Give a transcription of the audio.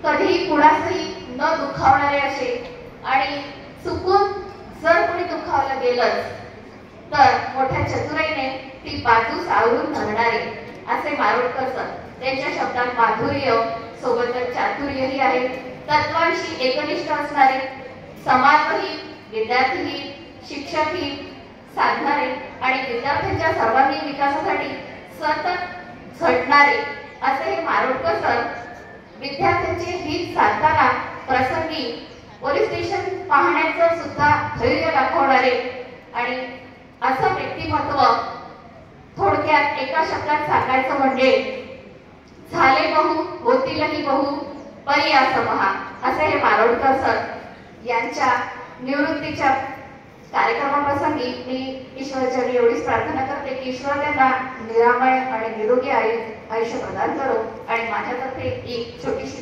कधीही कुणासही न दुखावणारे असे आणि चुकून जर कोणी दुखावलं गेलंच तर मोठ्या चतुराईने ती बाजू सावरून धरणारे असे मारोडकर सर. त्यांच्या शब्दात माधुर्य सोबतच चातुर्यही आहे. तत्वांशी एकनिष्ठ असणारे, समाजही, विद्यार्थीही, शिक्षकही साधणारे आणि विद्यार्थ्यांच्या सर्वांगीण विकासासाठी सतत झटणारे असे हे मारोडकर सर. विद्यार्थ्यांचे हित साधताना प्रसंगी पोलीस स्टेशन पाहण्याचं सुद्धा धैर्य दाखवणारे आणि असं व्यक्तिमत्व थोडक्यात एका शब्दात सांगायचं म्हणजे झाले बहु होतीलही बहु परी असमहा असे हे मारोडकर सर. यांच्या निवृत्तीच्या कार्यक्रमाप्रसंगी मी ईश्वराचरणी एवढीच प्रार्थना करते की ईश्वर त्यांना निरामय आणि निरोगी आयुष्य प्रदान करो आणि माझ्यातर्फे एक छोटीशी